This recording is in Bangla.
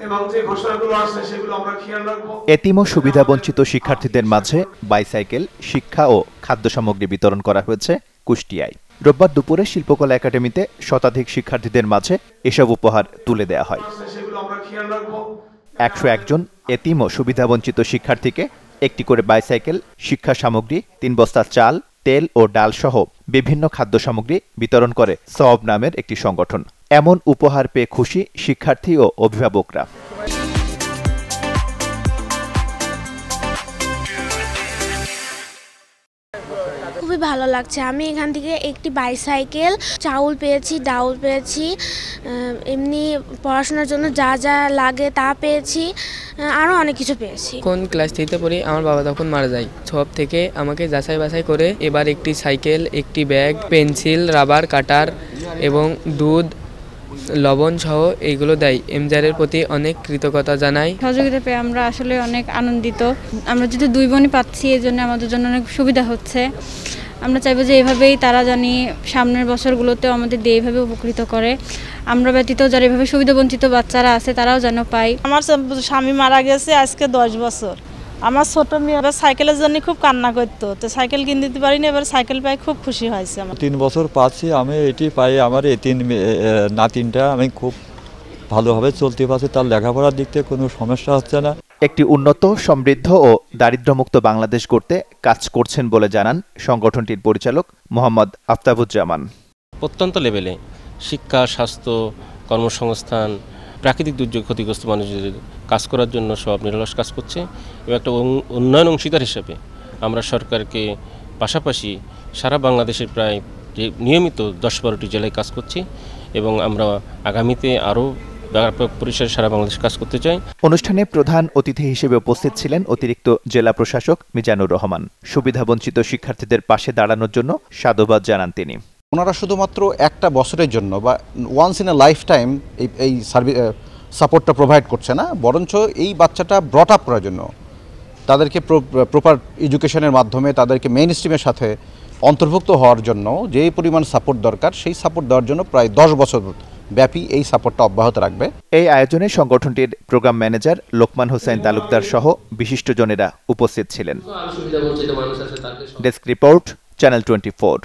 এবং যে ঘোষণাগুলো আছে সেগুলো আমরা খেয়াল রাখবো। এতিম ও সুবিধাবঞ্চিত শিক্ষার্থীদের মাঝে বাইসাইকেল, শিক্ষা ও খাদ্য সামগ্রী বিতরণ করা হয়েছে কুষ্টিয়ায়। রোববার দুপুরে শিল্পকলা একাডেমিতে শতাধিক শিক্ষার্থীদের মাঝে এসব উপহার তুলে দেওয়া হয়। 101 জন এতিম ও সুবিধাবঞ্চিত শিক্ষার্থীকে একটি করে বাইসাইকেল, শিক্ষা সামগ্রী, 3 বস্তা চাল, তেল ও ডাল সহ বিভিন্ন খাদ্য সামগ্রী বিতরণ করে সওয়াব নামের একটি সংগঠন। এমন উপহার পেয়ে খুশি শিক্ষার্থী ও অভিভাবকরা। খুবই ভালো লাগছে। আমি এখান থেকে একটি বাইসাইকেল, চাউল পেয়েছি, ডাউল পেয়েছি, এমনি পড়াশোনার জন্য যা যা লাগে তা পেয়েছি, আরও অনেক কিছু পেয়েছি। কোন ক্লাস 3-তে পড়ি, আমার বাবা তখন মারা যায়। সব থেকে আমাকে যাচাই বাছাই করে এবার একটি সাইকেল, একটি ব্যাগ, পেন্সিল, রাবার, কাটার এবং দুধ, লবণ সহ এইগুলো দেয়। এমজারের প্রতি অনেক কৃতজ্ঞতা জানাই। সহযোগিতা পেয়ে আমরা আসলে অনেক আনন্দিত। আমরা যদি 2 বোনই পাচ্ছি, এই জন্য আমাদের জন্য অনেক সুবিধা হচ্ছে। আমরা চাইবো যে এভাবেই তারা জানি সামনের বছরগুলোতেও আমাদের দিয়ে এইভাবে উপকৃত করে। আমরা ব্যতীত যারা এভাবে সুবিধাবঞ্চিত বাচ্চারা আছে তারাও যেন পায়। আমার স্বামী মারা গেছে আজকে 10 বছর। আমার ছোট মেয়ে সাইকেলের জন্য খুব কান্না করতো, তো সাইকেল কিনে দিতে পারিনি, এবার সাইকেল পাই খুব খুশি হয়েছে। আমার 3 বছর পাচ্ছি, আমি এটি পাই। আমার এই নাতিনটা আমি খুব ভালোভাবে চলতে পারছি, তার লেখাপড়ার দিক থেকে কোনো সমস্যা হচ্ছে না। একটি উন্নত, সমৃদ্ধ ও দারিদ্র্যমুক্ত বাংলাদেশ গড়তে কাজ করছেন বলে জানান সংগঠনটির পরিচালক মোহাম্মদ আফতাবুজ্জামান। প্রত্যন্ত লেভেলে শিক্ষা, স্বাস্থ্য, কর্মসংস্থান, প্রাকৃতিক দুর্যোগ ক্ষতিগ্রস্ত মানুষদের কাজ করার জন্য সব নিরলস কাজ করছে এবং একটা উন্নয়ন অংশীদার হিসেবে আমরা সরকারকে পাশাপাশি সারা বাংলাদেশের প্রায় নিয়মিত 10-12টি জেলায় কাজ করছি এবং আমরা আগামীতে আরও ব্যাপক পরিসরে সারা বাংলাদেশ কাজ করতে চাই। অনুষ্ঠানে প্রধান অতিথি হিসেবে উপস্থিত ছিলেন অতিরিক্ত জেলা প্রশাসক মিজানুর রহমান। সুবিধাবঞ্চিত শিক্ষার্থীদের পাশে দাঁড়ানোর জন্য সাধুবাদ জানান তিনি। ওনারা শুধুমাত্র একটা বছরের জন্য বা once in a lifetime এই সাপোর্টটা প্রোভাইড করছে না, বরঞ্চ এই বাচ্চাটা ব্রট আপ করার জন্য তাদেরকে প্রপার এডুকেশনের মাধ্যমে তাদেরকে মেইন স্ট্রিমের সাথে অন্তর্ভুক্ত হওয়ার জন্য যেই পরিমাণ সাপোর্ট দরকার, সেই সাপোর্ট দেওয়ার জন্য প্রায় 10 বছর ব্যাপী এই সাপোর্টটা অব্যাহত রাখবে। এই আয়োজনে সংগঠনটির প্রোগ্রাম ম্যানেজার লোকমান হোসেন তালুকদার সহ বিশিষ্টজনেরা উপস্থিত ছিলেন। Desk report, channel 24।